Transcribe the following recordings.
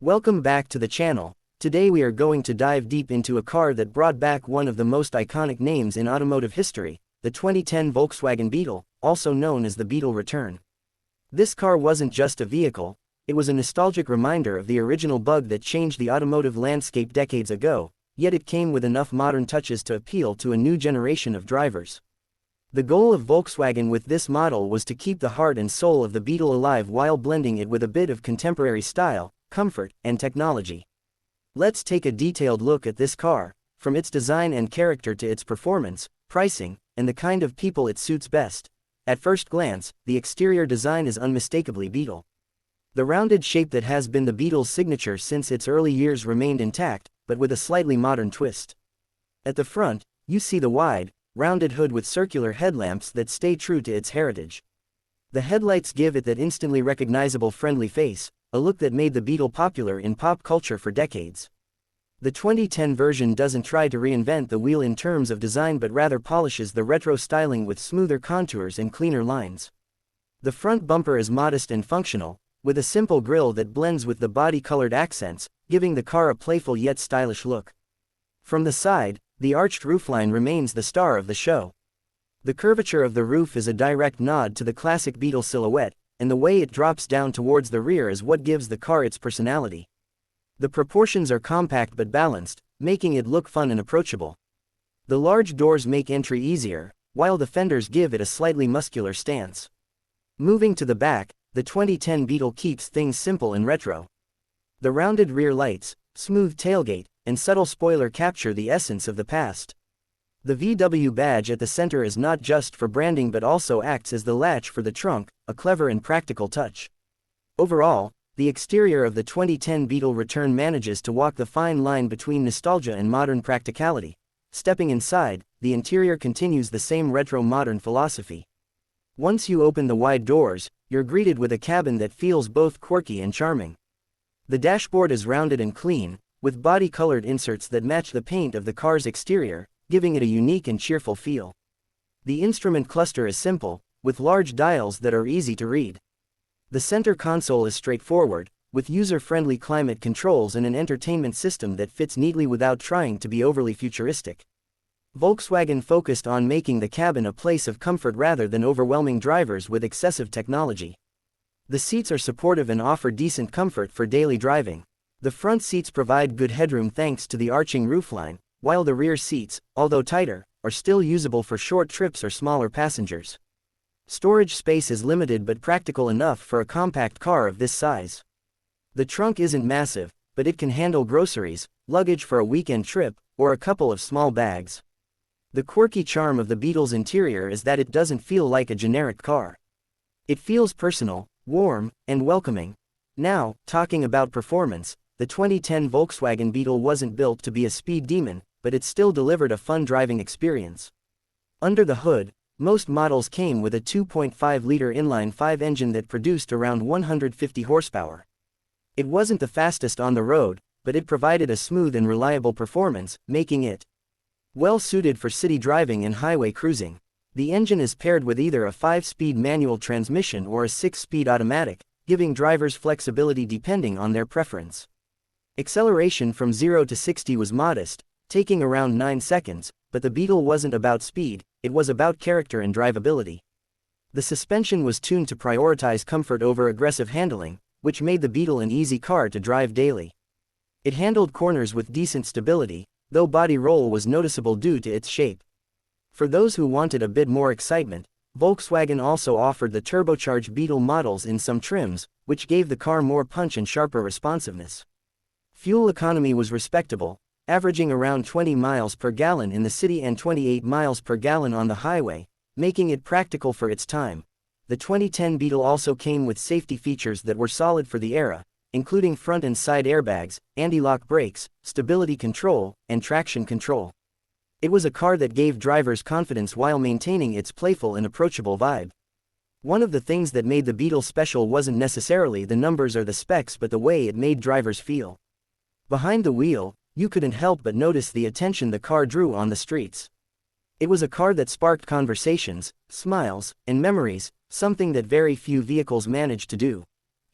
Welcome back to the channel. Today we are going to dive deep into a car that brought back one of the most iconic names in automotive history, the 2010 Volkswagen Beetle, also known as the Beetle Return. This car wasn't just a vehicle, it was a nostalgic reminder of the original bug that changed the automotive landscape decades ago, yet it came with enough modern touches to appeal to a new generation of drivers. The goal of Volkswagen with this model was to keep the heart and soul of the Beetle alive while blending it with a bit of contemporary style, comfort, and technology. Let's take a detailed look at this car, from its design and character to its performance, pricing, and the kind of people it suits best. At first glance, the exterior design is unmistakably Beetle. The rounded shape that has been the Beetle's signature since its early years remained intact, but with a slightly modern twist. At the front, you see the wide, rounded hood with circular headlamps that stay true to its heritage. The headlights give it that instantly recognizable friendly face, a look that made the Beetle popular in pop culture for decades. The 2010 version doesn't try to reinvent the wheel in terms of design but rather polishes the retro styling with smoother contours and cleaner lines. The front bumper is modest and functional, with a simple grille that blends with the body-colored accents, giving the car a playful yet stylish look. From the side, the arched roofline remains the star of the show. The curvature of the roof is a direct nod to the classic Beetle silhouette, and the way it drops down towards the rear is what gives the car its personality. The proportions are compact but balanced, making it look fun and approachable. The large doors make entry easier, while the fenders give it a slightly muscular stance. Moving to the back, the 2010 Beetle keeps things simple and retro. The rounded rear lights, smooth tailgate, and subtle spoiler capture the essence of the past. The VW badge at the center is not just for branding but also acts as the latch for the trunk, a clever and practical touch. Overall, the exterior of the 2010 Beetle Return manages to walk the fine line between nostalgia and modern practicality. Stepping inside, the interior continues the same retro-modern philosophy. Once you open the wide doors, you're greeted with a cabin that feels both quirky and charming. The dashboard is rounded and clean, with body-colored inserts that match the paint of the car's exterior, giving it a unique and cheerful feel. The instrument cluster is simple, with large dials that are easy to read. The center console is straightforward, with user-friendly climate controls and an entertainment system that fits neatly without trying to be overly futuristic. Volkswagen focused on making the cabin a place of comfort rather than overwhelming drivers with excessive technology. The seats are supportive and offer decent comfort for daily driving. The front seats provide good headroom thanks to the arching roofline, while the rear seats, although tighter, are still usable for short trips or smaller passengers. Storage space is limited but practical enough for a compact car of this size. The trunk isn't massive, but it can handle groceries, luggage for a weekend trip, or a couple of small bags. The quirky charm of the Beetle's interior is that it doesn't feel like a generic car. It feels personal, warm, and welcoming. Now, talking about performance, the 2010 Volkswagen Beetle wasn't built to be a speed demon, but it still delivered a fun driving experience. Under the hood, most models came with a 2.5-liter inline-5 engine that produced around 150 horsepower. It wasn't the fastest on the road, but it provided a smooth and reliable performance, making it well suited for city driving and highway cruising. The engine is paired with either a 5-speed manual transmission or a 6-speed automatic, giving drivers flexibility depending on their preference. Acceleration from 0 to 60 was modest, taking around 9 seconds, but the Beetle wasn't about speed, it was about character and drivability. The suspension was tuned to prioritize comfort over aggressive handling, which made the Beetle an easy car to drive daily. It handled corners with decent stability, though body roll was noticeable due to its shape. For those who wanted a bit more excitement, Volkswagen also offered the turbocharged Beetle models in some trims, which gave the car more punch and sharper responsiveness. Fuel economy was respectable, averaging around 20 miles per gallon in the city and 28 miles per gallon on the highway, making it practical for its time. The 2010 Beetle also came with safety features that were solid for the era, including front and side airbags, anti-lock brakes, stability control, and traction control. It was a car that gave drivers confidence while maintaining its playful and approachable vibe. One of the things that made the Beetle special wasn't necessarily the numbers or the specs but the way it made drivers feel. Behind the wheel, you couldn't help but notice the attention the car drew on the streets. It was a car that sparked conversations, smiles, and memories, something that very few vehicles managed to do.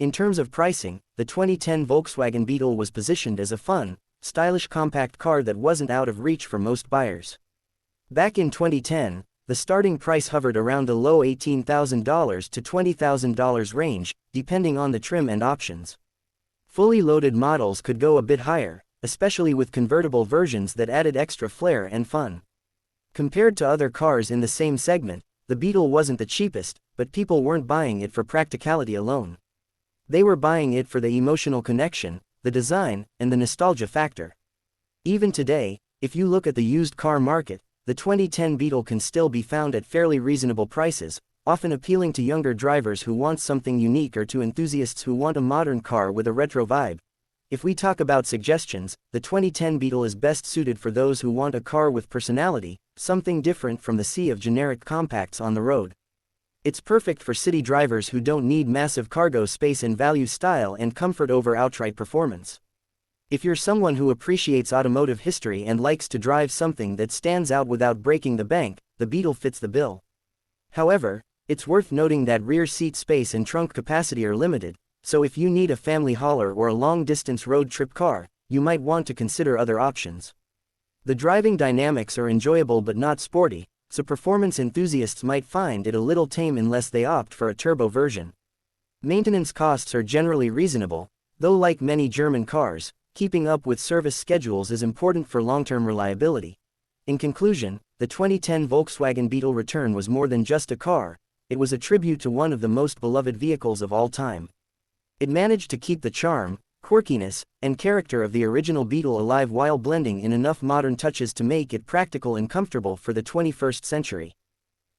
In terms of pricing, the 2010 Volkswagen Beetle was positioned as a fun, stylish compact car that wasn't out of reach for most buyers. Back in 2010, the starting price hovered around the low $18,000 to $20,000 range, depending on the trim and options. Fully loaded models could go a bit higher, especially with convertible versions that added extra flair and fun. Compared to other cars in the same segment, the Beetle wasn't the cheapest, but people weren't buying it for practicality alone. They were buying it for the emotional connection, the design, and the nostalgia factor. Even today, if you look at the used car market, the 2010 Beetle can still be found at fairly reasonable prices, often appealing to younger drivers who want something unique or to enthusiasts who want a modern car with a retro vibe. If we talk about suggestions, the 2010 Beetle is best suited for those who want a car with personality, something different from the sea of generic compacts on the road. It's perfect for city drivers who don't need massive cargo space and value style and comfort over outright performance. If you're someone who appreciates automotive history and likes to drive something that stands out without breaking the bank, the Beetle fits the bill. However, it's worth noting that rear seat space and trunk capacity are limited, so if you need a family hauler or a long-distance road trip car, you might want to consider other options. The driving dynamics are enjoyable but not sporty, so performance enthusiasts might find it a little tame unless they opt for a turbo version. Maintenance costs are generally reasonable, though like many German cars, keeping up with service schedules is important for long-term reliability. In conclusion, the 2010 Volkswagen Beetle Return was more than just a car, it was a tribute to one of the most beloved vehicles of all time. It managed to keep the charm, quirkiness, and character of the original Beetle alive while blending in enough modern touches to make it practical and comfortable for the 21st century.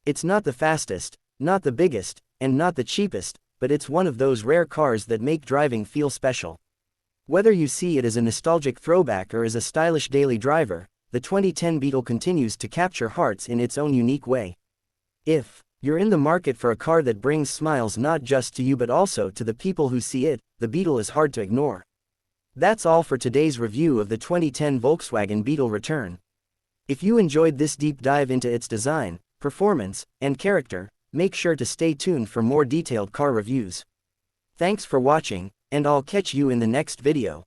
It's not the fastest, not the biggest, and not the cheapest, but it's one of those rare cars that make driving feel special. Whether you see it as a nostalgic throwback or as a stylish daily driver, the 2010 Beetle continues to capture hearts in its own unique way. If you're in the market for a car that brings smiles not just to you but also to the people who see it, the Beetle is hard to ignore. That's all for today's review of the 2010 Volkswagen Beetle Return. If you enjoyed this deep dive into its design, performance, and character, make sure to stay tuned for more detailed car reviews. Thanks for watching, and I'll catch you in the next video.